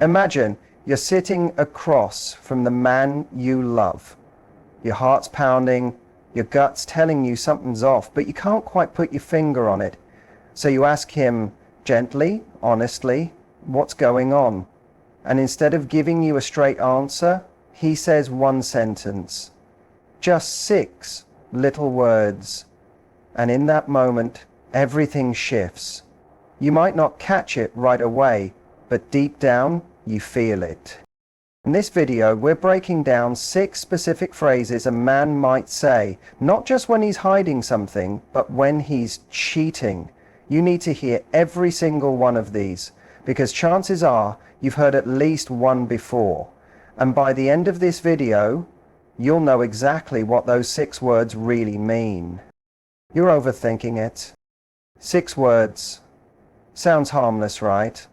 Imagine you're sitting across from the man you love. Your heart's pounding, your gut's telling you something's off, but you can't quite put your finger on it. So you ask him gently, honestly, what's going on? And instead of giving you a straight answer, he says one sentence. Just 6 little words. And in that moment, everything shifts. You might not catch it right away, but deep down, you feel it. In this video, we're breaking down 6 specific phrases a man might say, not just when he's hiding something, but when he's cheating. You need to hear every single one of these, because chances are you've heard at least one before. And by the end of this video, you'll know exactly what those 6 words really mean. You're overthinking it. 6 words. Sounds harmless, right?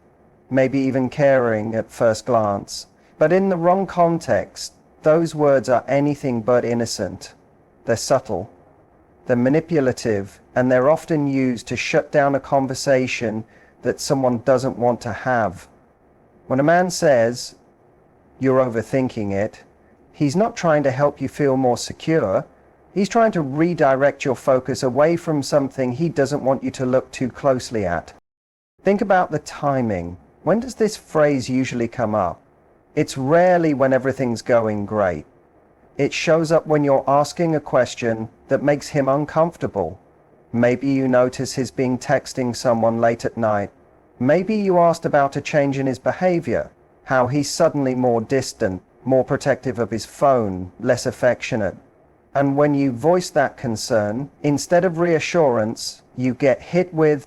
Maybe even caring at first glance. But in the wrong context, those words are anything but innocent. They're subtle, they're manipulative, and they're often used to shut down a conversation that someone doesn't want to have. When a man says, "You're overthinking it," he's not trying to help you feel more secure. He's trying to redirect your focus away from something he doesn't want you to look too closely at. Think about the timing. When does this phrase usually come up? It's rarely when everything's going great. It shows up when you're asking a question that makes him uncomfortable. Maybe you notice he's been texting someone late at night. Maybe you asked about a change in his behavior, how he's suddenly more distant, more protective of his phone, less affectionate. And when you voice that concern, instead of reassurance, you get hit with,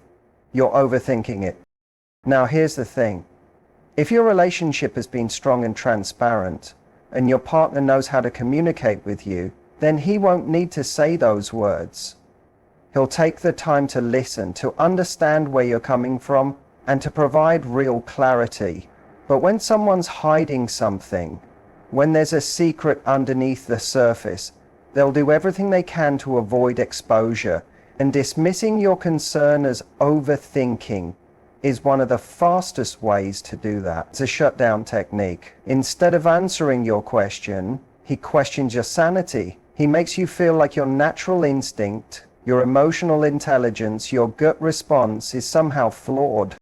"You're overthinking it." Now here's the thing. If your relationship has been strong and transparent, and your partner knows how to communicate with you, then he won't need to say those words. He'll take the time to listen, to understand where you're coming from, and to provide real clarity. But when someone's hiding something, when there's a secret underneath the surface, they'll do everything they can to avoid exposure, and dismissing your concern as overthinking is one of the fastest ways to do that. It's a shutdown technique. Instead of answering your question, he questions your sanity. He makes you feel like your natural instinct, your emotional intelligence, your gut response is somehow flawed.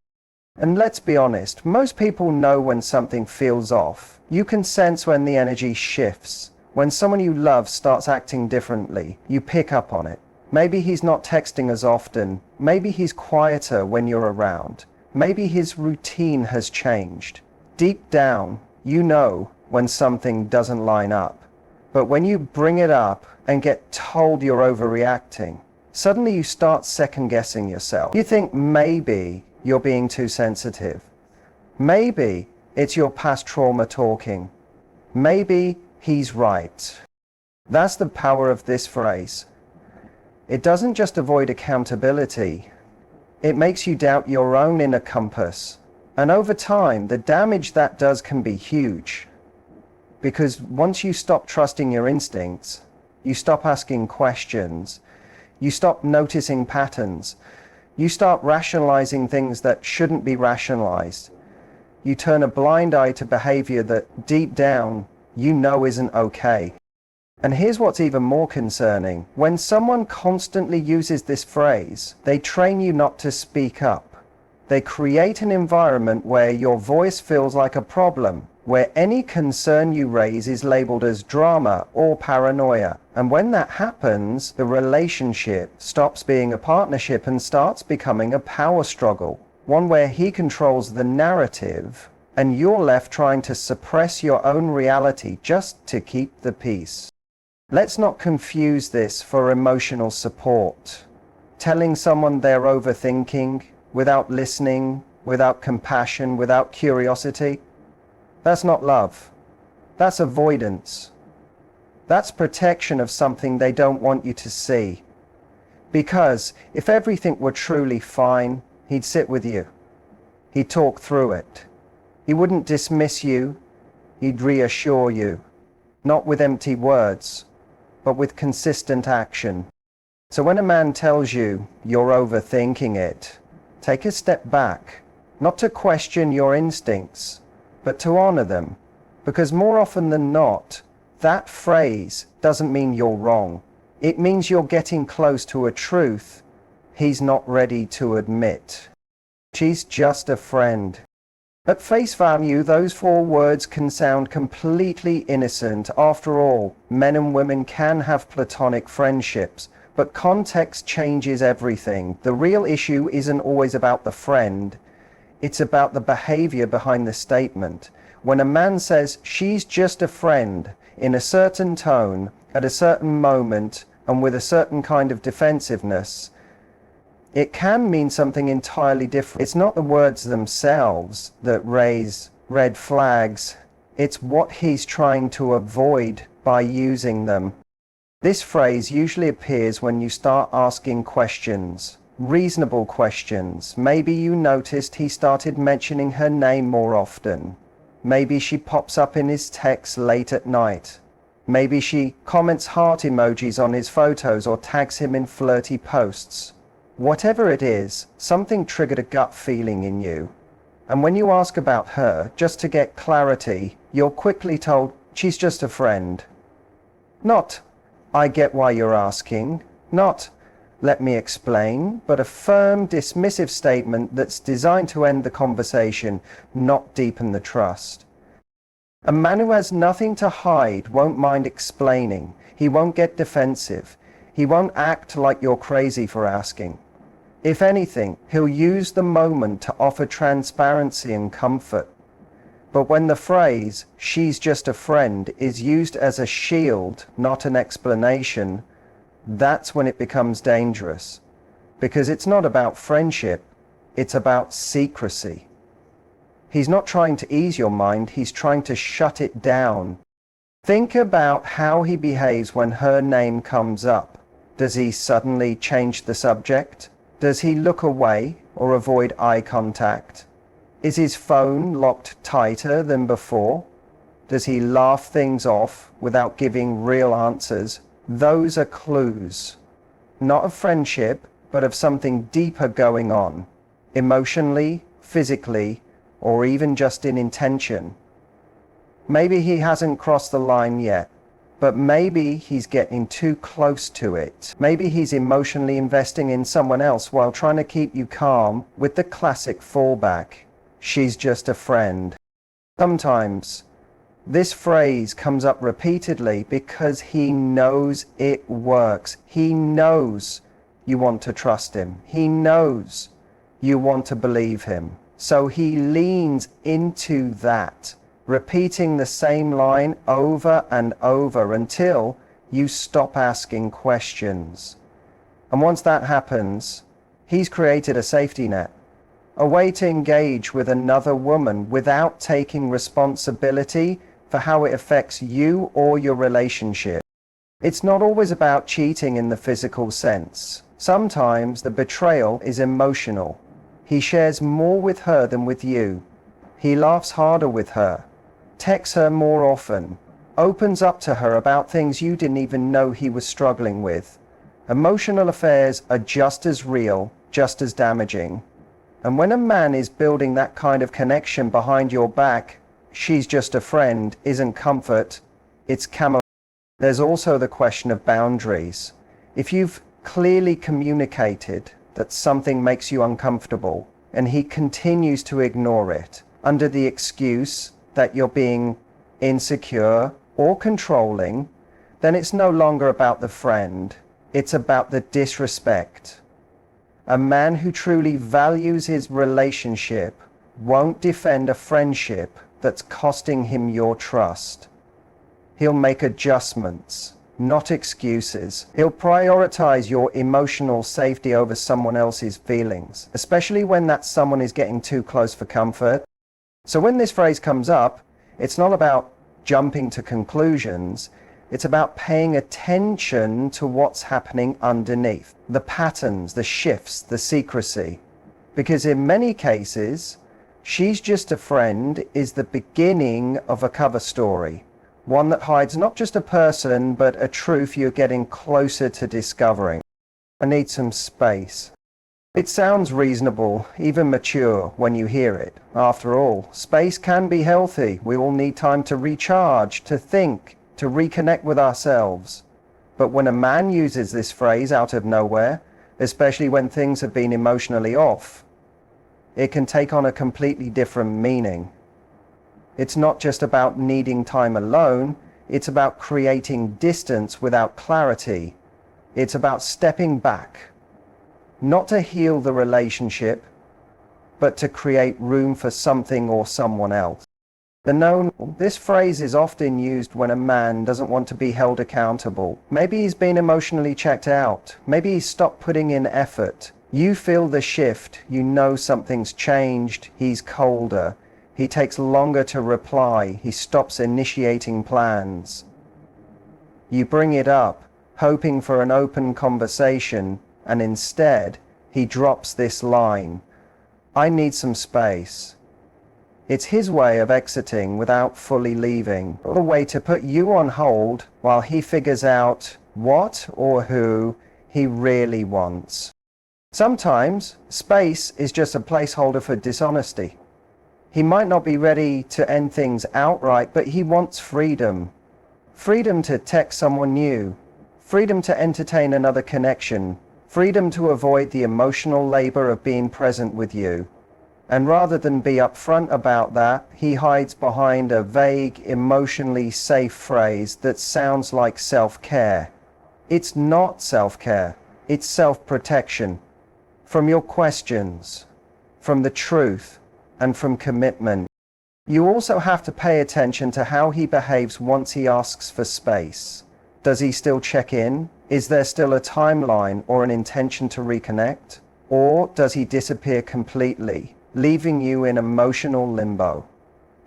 And let's be honest, most people know when something feels off. You can sense when the energy shifts. When someone you love starts acting differently, you pick up on it. Maybe he's not texting as often. Maybe he's quieter when you're around. Maybe his routine has changed. Deep down, you know when something doesn't line up. But when you bring it up and get told you're overreacting, suddenly you start second-guessing yourself. You think maybe you're being too sensitive. Maybe it's your past trauma talking. Maybe he's right. That's the power of this phrase. It doesn't just avoid accountability. It makes you doubt your own inner compass. And over time, the damage that does can be huge. Because once you stop trusting your instincts, you stop asking questions, you stop noticing patterns, you start rationalizing things that shouldn't be rationalized. You turn a blind eye to behavior that deep down you know isn't okay. And here's what's even more concerning. When someone constantly uses this phrase, they train you not to speak up. They create an environment where your voice feels like a problem, where any concern you raise is labeled as drama or paranoia. And when that happens, the relationship stops being a partnership and starts becoming a power struggle, one where he controls the narrative and you're left trying to suppress your own reality just to keep the peace. Let's not confuse this for emotional support. Telling someone they're overthinking without listening, without compassion, without curiosity, that's not love. That's avoidance. That's protection of something they don't want you to see. Because if everything were truly fine, he'd sit with you. He'd talk through it. He wouldn't dismiss you. He'd reassure you. Not with empty words, but with consistent action. So when a man tells you you're overthinking it, take a step back, not to question your instincts, but to honor them. Because more often than not, that phrase doesn't mean you're wrong. It means you're getting close to a truth he's not ready to admit. She's just a friend. At face value, those 4 words can sound completely innocent. After all, men and women can have platonic friendships, but context changes everything. The real issue isn't always about the friend. It's about the behavior behind the statement. When a man says, she's just a friend, in a certain tone, at a certain moment, and with a certain kind of defensiveness, it can mean something entirely different. It's not the words themselves that raise red flags. It's what he's trying to avoid by using them. This phrase usually appears when you start asking questions, reasonable questions. Maybe you noticed he started mentioning her name more often. Maybe she pops up in his texts late at night. Maybe she comments heart emojis on his photos or tags him in flirty posts. Whatever it is, something triggered a gut feeling in you. And when you ask about her, just to get clarity, you're quickly told, she's just a friend. Not, I get why you're asking. Not, let me explain, but a firm, dismissive statement that's designed to end the conversation, not deepen the trust. A man who has nothing to hide won't mind explaining. He won't get defensive. He won't act like you're crazy for asking. If anything, he'll use the moment to offer transparency and comfort. But when the phrase, she's just a friend, is used as a shield, not an explanation, that's when it becomes dangerous. Because it's not about friendship, it's about secrecy. He's not trying to ease your mind, he's trying to shut it down. Think about how he behaves when her name comes up. Does he suddenly change the subject? Does he look away or avoid eye contact? Is his phone locked tighter than before? Does he laugh things off without giving real answers? Those are clues, not of friendship, but of something deeper going on, emotionally, physically, or even just in intention. Maybe he hasn't crossed the line yet, but maybe he's getting too close to it. Maybe he's emotionally investing in someone else while trying to keep you calm with the classic fallback. She's just a friend. Sometimes this phrase comes up repeatedly because he knows it works. He knows you want to trust him. He knows you want to believe him. So he leans into that, repeating the same line over and over until you stop asking questions. And once that happens, he's created a safety net, a way to engage with another woman without taking responsibility for how it affects you or your relationship. It's not always about cheating in the physical sense. Sometimes the betrayal is emotional. He shares more with her than with you. He laughs harder with her, texts her more often, opens up to her about things you didn't even know he was struggling with. Emotional affairs are just as real, just as damaging. And when a man is building that kind of connection behind your back, she's just a friend, isn't comfort, it's camouflage. There's also the question of boundaries. If you've clearly communicated that something makes you uncomfortable, and he continues to ignore it, under the excuse that you're being insecure or controlling, then it's no longer about the friend, it's about the disrespect. A man who truly values his relationship won't defend a friendship that's costing him your trust. He'll make adjustments, not excuses. He'll prioritize your emotional safety over someone else's feelings, especially when that someone is getting too close for comfort. So when this phrase comes up, it's not about jumping to conclusions. It's about paying attention to what's happening underneath, the patterns, the shifts, the secrecy. Because in many cases, she's just a friend is the beginning of a cover story, one that hides not just a person, but a truth you're getting closer to discovering. I need some space. It sounds reasonable, even mature, when you hear it. After all, space can be healthy. We all need time to recharge, to think, to reconnect with ourselves. But when a man uses this phrase out of nowhere, especially when things have been emotionally off, it can take on a completely different meaning. It's not just about needing time alone, it's about creating distance without clarity. It's about stepping back, not to heal the relationship, but to create room for something or someone else. This phrase is often used when a man doesn't want to be held accountable. Maybe he's been emotionally checked out. Maybe he's stopped putting in effort. You feel the shift. You know something's changed. He's colder. He takes longer to reply. He stops initiating plans. You bring it up, hoping for an open conversation, and instead, he drops this line: "I need some space." It's his way of exiting without fully leaving, a way to put you on hold while he figures out what or who he really wants. Sometimes, space is just a placeholder for dishonesty. He might not be ready to end things outright, but he wants freedom. Freedom to text someone new. Freedom to entertain another connection. Freedom to avoid the emotional labor of being present with you. And rather than be upfront about that, he hides behind a vague, emotionally safe phrase that sounds like self-care. It's not self-care. It's self-protection. From your questions, from the truth, and from commitment. You also have to pay attention to how he behaves once he asks for space. Does he still check in? Is there still a timeline or an intention to reconnect? Or does he disappear completely, leaving you in emotional limbo?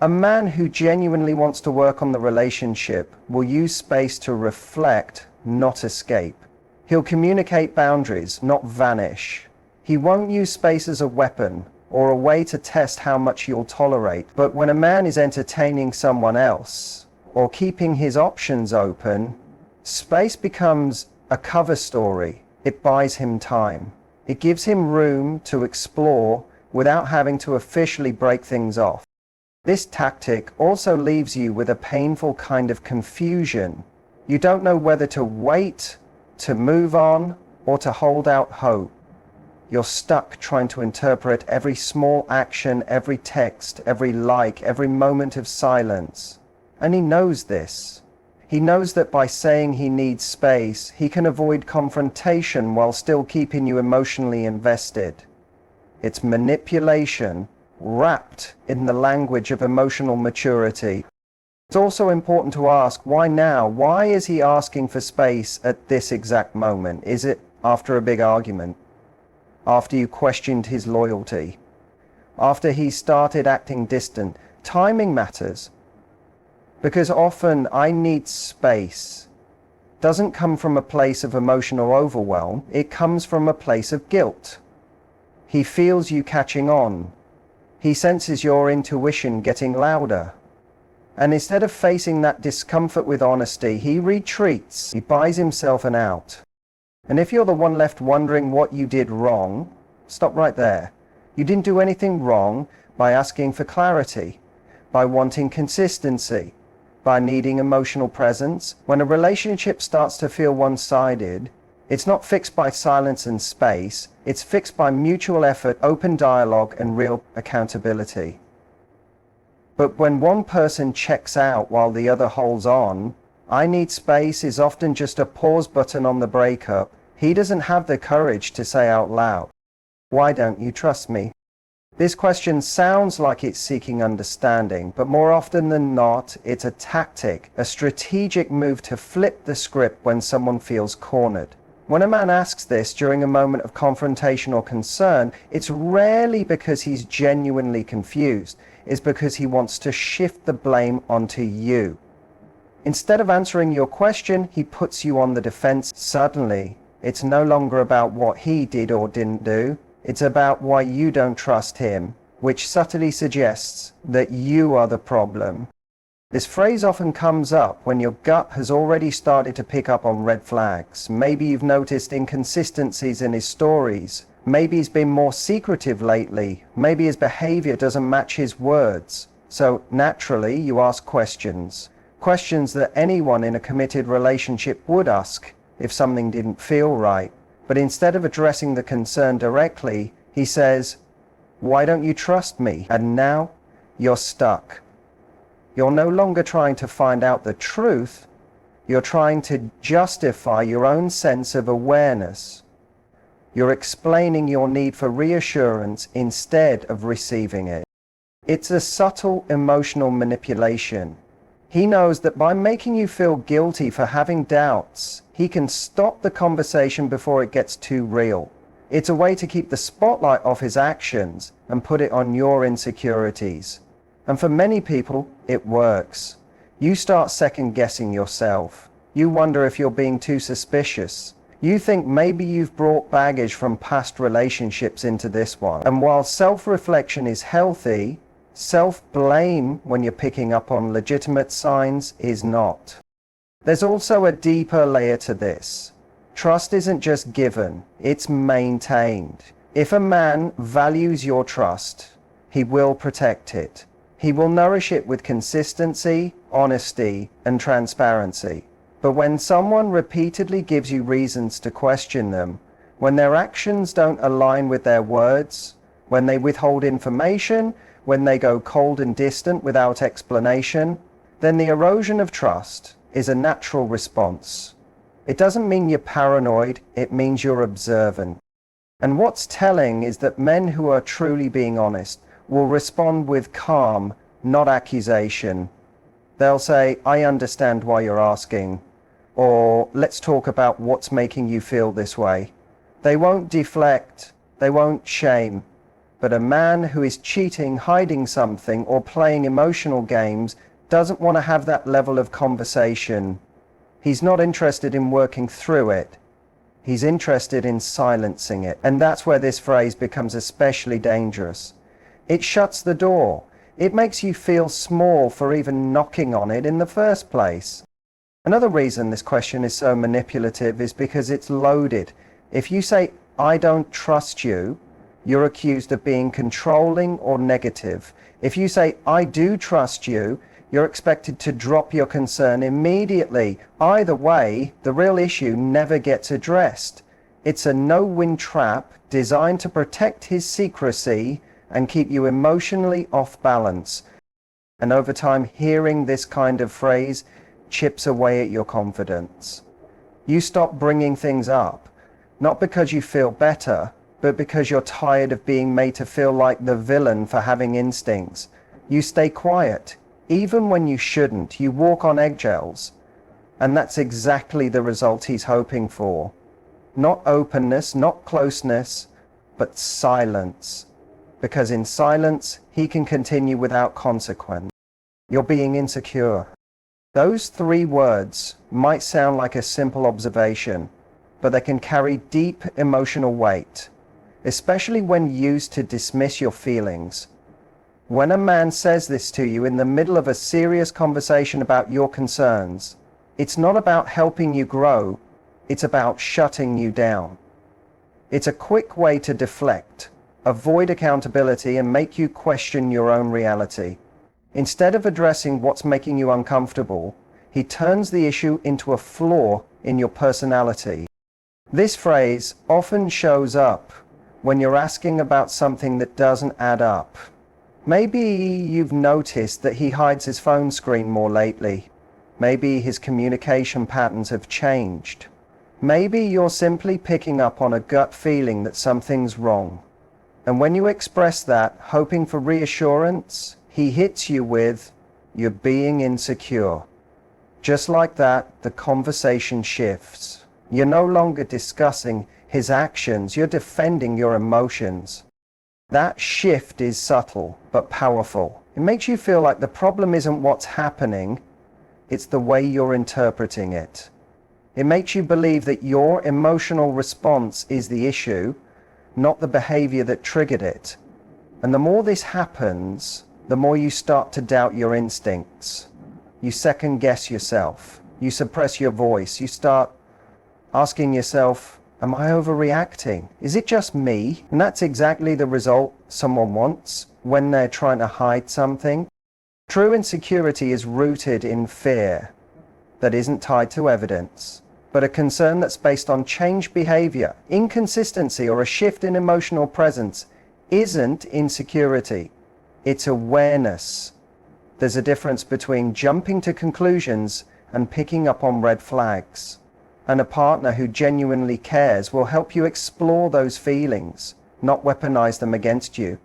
A man who genuinely wants to work on the relationship will use space to reflect, not escape. He'll communicate boundaries, not vanish. He won't use space as a weapon or a way to test how much you'll tolerate. But when a man is entertaining someone else or keeping his options open, space becomes a cover story. It buys him time. It gives him room to explore without having to officially break things off. This tactic also leaves you with a painful kind of confusion. You don't know whether to wait, to move on, or to hold out hope. You're stuck trying to interpret every small action, every text, every like, every moment of silence. And he knows this. He knows that by saying he needs space, he can avoid confrontation while still keeping you emotionally invested. It's manipulation wrapped in the language of emotional maturity. It's also important to ask, why now? Why is he asking for space at this exact moment? Is it after a big argument? After you questioned his loyalty? After he started acting distant? Timing matters. Because often "I need space" doesn't come from a place of emotional overwhelm. It comes from a place of guilt. He feels you catching on. He senses your intuition getting louder. And instead of facing that discomfort with honesty, he retreats. He buys himself an out. And if you're the one left wondering what you did wrong, stop right there. You didn't do anything wrong by asking for clarity, by wanting consistency, by needing emotional presence. When a relationship starts to feel one-sided, it's not fixed by silence and space. It's fixed by mutual effort, open dialogue, and real accountability. But when one person checks out while the other holds on, "I need space" is often just a pause button on the breakup. He doesn't have the courage to say out loud, "Why don't you trust me?" This question sounds like it's seeking understanding, but more often than not, it's a tactic, a strategic move to flip the script when someone feels cornered. When a man asks this during a moment of confrontation or concern, it's rarely because he's genuinely confused. It's because he wants to shift the blame onto you. Instead of answering your question, he puts you on the defense. Suddenly, it's no longer about what he did or didn't do. It's about why you don't trust him, which subtly suggests that you are the problem. This phrase often comes up when your gut has already started to pick up on red flags. Maybe you've noticed inconsistencies in his stories. Maybe he's been more secretive lately. Maybe his behavior doesn't match his words. So naturally, you ask questions. Questions that anyone in a committed relationship would ask if something didn't feel right. But instead of addressing the concern directly, he says, "Why don't you trust me?" And now you're stuck. You're no longer trying to find out the truth. You're trying to justify your own sense of awareness. You're explaining your need for reassurance instead of receiving it. It's a subtle emotional manipulation. He knows that by making you feel guilty for having doubts, he can stop the conversation before it gets too real. It's a way to keep the spotlight off his actions and put it on your insecurities. And for many people, it works. You start second-guessing yourself. You wonder if you're being too suspicious. You think maybe you've brought baggage from past relationships into this one. And while self-reflection is healthy, self-blame when you're picking up on legitimate signs is not. There's also a deeper layer to this. Trust isn't just given, it's maintained. If a man values your trust, he will protect it. He will nourish it with consistency, honesty, and transparency. But when someone repeatedly gives you reasons to question them, when their actions don't align with their words, when they withhold information, when they go cold and distant without explanation, then the erosion of trust is a natural response. It doesn't mean you're paranoid, it means you're observant. And what's telling is that men who are truly being honest will respond with calm, not accusation. They'll say, "I understand why you're asking," or "Let's talk about what's making you feel this way." They won't deflect, they won't shame. But a man who is cheating, hiding something, or playing emotional games doesn't want to have that level of conversation. He's not interested in working through it. He's interested in silencing it. And that's where this phrase becomes especially dangerous. It shuts the door. It makes you feel small for even knocking on it in the first place. Another reason this question is so manipulative is because it's loaded. If you say, "I don't trust you," you're accused of being controlling or negative. If you say, "I do trust you," you're expected to drop your concern immediately. Either way, the real issue never gets addressed. It's a no-win trap designed to protect his secrecy and keep you emotionally off balance. And over time, hearing this kind of phrase chips away at your confidence. You stop bringing things up, not because you feel better, but because you're tired of being made to feel like the villain for having instincts. You stay quiet, even when you shouldn't. You walk on eggshells. And that's exactly the result he's hoping for. Not openness, not closeness, but silence. Because in silence, he can continue without consequence. You're being insecure. Those three words might sound like a simple observation, but they can carry deep emotional weight, especially when used to dismiss your feelings. When a man says this to you in the middle of a serious conversation about your concerns, it's not about helping you grow, it's about shutting you down. It's a quick way to deflect, avoid accountability, and make you question your own reality. Instead of addressing what's making you uncomfortable, he turns the issue into a flaw in your personality. This phrase often shows up when you're asking about something that doesn't add up. Maybe you've noticed that he hides his phone screen more lately. Maybe his communication patterns have changed. Maybe you're simply picking up on a gut feeling that something's wrong. And when you express that, hoping for reassurance, he hits you with, "You're being insecure." Just like that, the conversation shifts. You're no longer discussing his actions, you're defending your emotions. That shift is subtle, but powerful. It makes you feel like the problem isn't what's happening, it's the way you're interpreting it. It makes you believe that your emotional response is the issue, not the behavior that triggered it. And the more this happens, the more you start to doubt your instincts. You second guess yourself. You suppress your voice. You start asking yourself, Am I overreacting? Is it just me? And that's exactly the result someone wants when they're trying to hide something. True insecurity is rooted in fear that isn't tied to evidence, but a concern that's based on changed behavior, inconsistency, or a shift in emotional presence isn't insecurity. It's awareness. There's a difference between jumping to conclusions and picking up on red flags. And a partner who genuinely cares will help you explore those feelings, not weaponize them against you.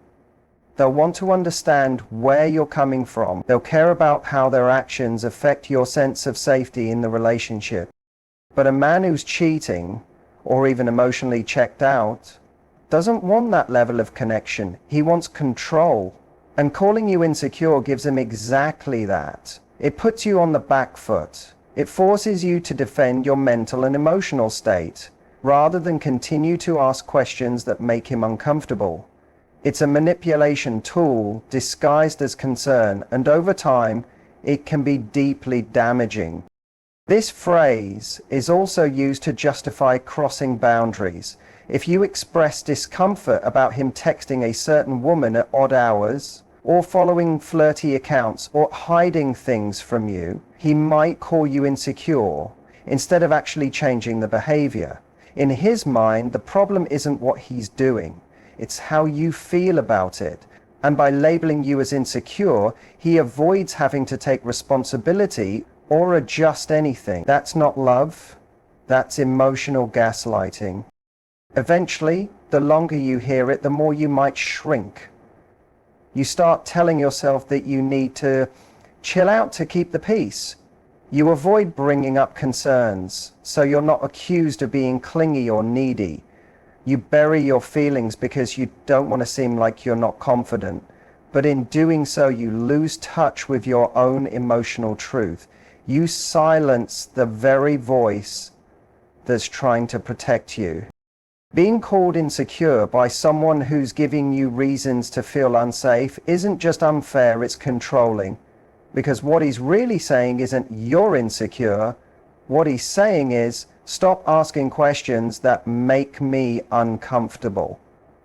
They'll want to understand where you're coming from. They'll care about how their actions affect your sense of safety in the relationship. But a man who's cheating, or even emotionally checked out, doesn't want that level of connection. He wants control. And calling you insecure gives him exactly that. It puts you on the back foot. It forces you to defend your mental and emotional state, rather than continue to ask questions that make him uncomfortable. It's a manipulation tool disguised as concern, and over time, it can be deeply damaging. This phrase is also used to justify crossing boundaries. If you express discomfort about him texting a certain woman at odd hours, or following flirty accounts, or hiding things from you, he might call you insecure instead of actually changing the behavior. In his mind, the problem isn't what he's doing, it's how you feel about it. And by labeling you as insecure, he avoids having to take responsibility or adjust anything. That's not love, that's emotional gaslighting. Eventually, the longer you hear it, the more you might shrink. You start telling yourself that you need to chill out to keep the peace. You avoid bringing up concerns, so you're not accused of being clingy or needy. You bury your feelings because you don't want to seem like you're not confident. But in doing so, you lose touch with your own emotional truth. You silence the very voice that's trying to protect you. Being called insecure by someone who's giving you reasons to feel unsafe isn't just unfair, it's controlling. Because what he's really saying isn't you're insecure. What he's saying is, stop asking questions that make me uncomfortable.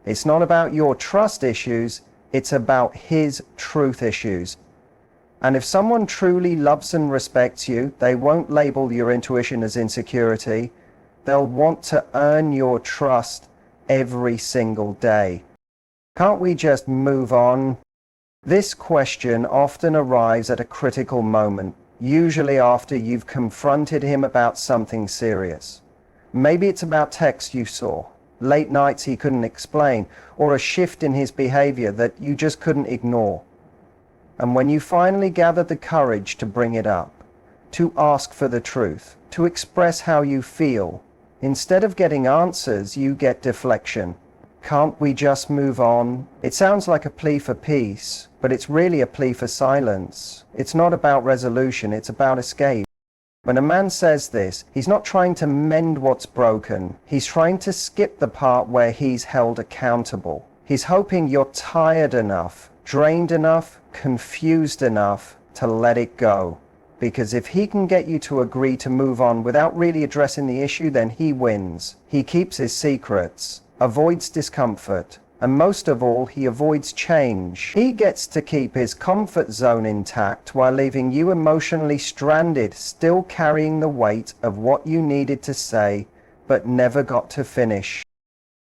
It's not about your trust issues, it's about his truth issues. And if someone truly loves and respects you, they won't label your intuition as insecurity. They'll want to earn your trust every single day. Can't we just move on? This question often arrives at a critical moment, usually after you've confronted him about something serious. Maybe it's about texts you saw, late nights he couldn't explain, or a shift in his behavior that you just couldn't ignore. And when you finally gather the courage to bring it up, to ask for the truth, to express how you feel, instead of getting answers, you get deflection. Can't we just move on? It sounds like a plea for peace, but it's really a plea for silence. It's not about resolution, it's about escape. When a man says this, he's not trying to mend what's broken. He's trying to skip the part where he's held accountable. He's hoping you're tired enough, drained enough, confused enough to let it go. Because if he can get you to agree to move on without really addressing the issue, then he wins. He keeps his secrets, avoids discomfort, and most of all, he avoids change. He gets to keep his comfort zone intact while leaving you emotionally stranded, still carrying the weight of what you needed to say, but never got to finish.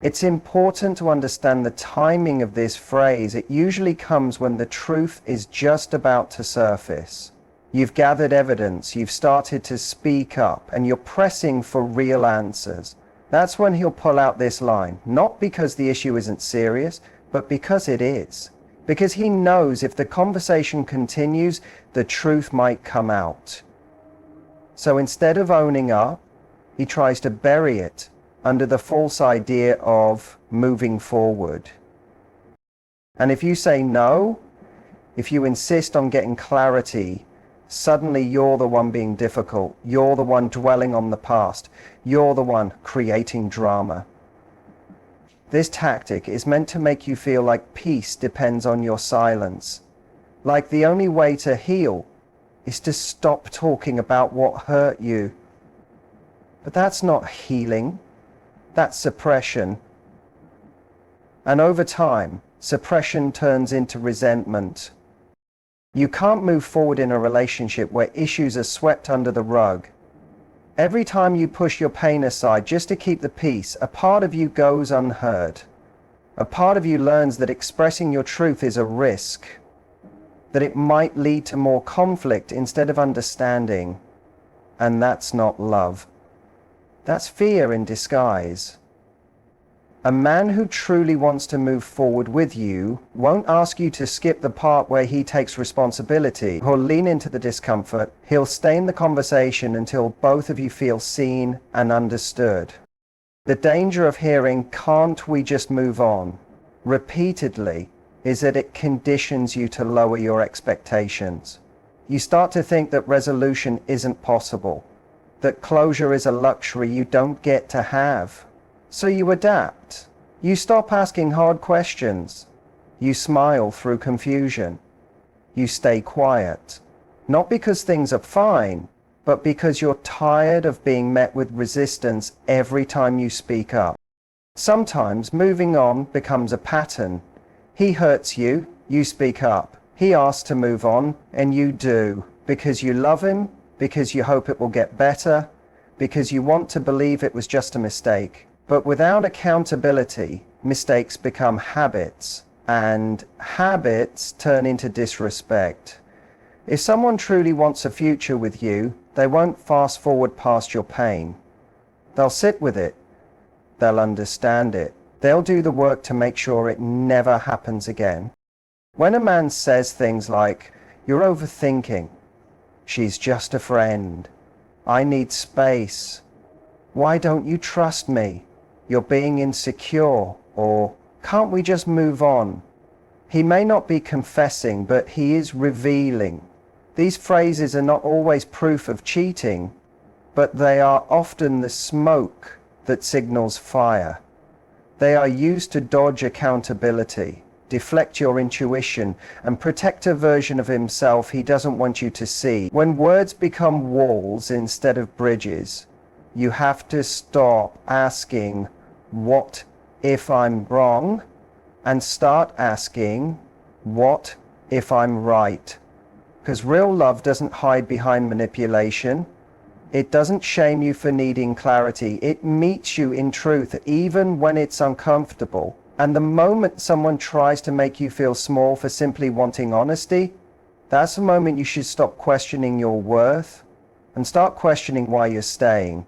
It's important to understand the timing of this phrase. It usually comes when the truth is just about to surface. You've gathered evidence, you've started to speak up, and you're pressing for real answers. That's when he'll pull out this line, not because the issue isn't serious, but because it is. Because he knows if the conversation continues, the truth might come out. So instead of owning up, he tries to bury it under the false idea of moving forward. And if you say no, if you insist on getting clarity, suddenly you're the one being difficult. You're the one dwelling on the past. You're the one creating drama. This tactic is meant to make you feel like peace depends on your silence. Like the only way to heal is to stop talking about what hurt you. But that's not healing. That's suppression. And over time, suppression turns into resentment. You can't move forward in a relationship where issues are swept under the rug. Every time you push your pain aside just to keep the peace, a part of you goes unheard. A part of you learns that expressing your truth is a risk, that it might lead to more conflict instead of understanding. And that's not love. That's fear in disguise. A man who truly wants to move forward with you won't ask you to skip the part where he takes responsibility or lean into the discomfort. He'll stay in the conversation until both of you feel seen and understood. The danger of hearing, "Can't we just move on?" repeatedly is that it conditions you to lower your expectations. You start to think that resolution isn't possible, that closure is a luxury you don't get to have. So you adapt. You stop asking hard questions. You smile through confusion. You stay quiet. Not because things are fine, but because you're tired of being met with resistance every time you speak up. Sometimes moving on becomes a pattern. He hurts you, you speak up. He asks to move on, and you do, because you love him, because you hope it will get better, because you want to believe it was just a mistake. But without accountability, mistakes become habits, and habits turn into disrespect. If someone truly wants a future with you, they won't fast forward past your pain. They'll sit with it. They'll understand it. They'll do the work to make sure it never happens again. When a man says things like, "You're overthinking," "She's just a friend," "I need space," "Why don't you trust me?" "You're being insecure," or "Can't we just move on?" He may not be confessing, but he is revealing. These phrases are not always proof of cheating, but they are often the smoke that signals fire. They are used to dodge accountability, deflect your intuition, and protect a version of himself he doesn't want you to see. When words become walls instead of bridges, you have to stop asking, "What if I'm wrong?" and start asking, "What if I'm right?" Because real love doesn't hide behind manipulation. It doesn't shame you for needing clarity. It meets you in truth, even when it's uncomfortable. And the moment someone tries to make you feel small for simply wanting honesty, that's the moment you should stop questioning your worth and start questioning why you're staying.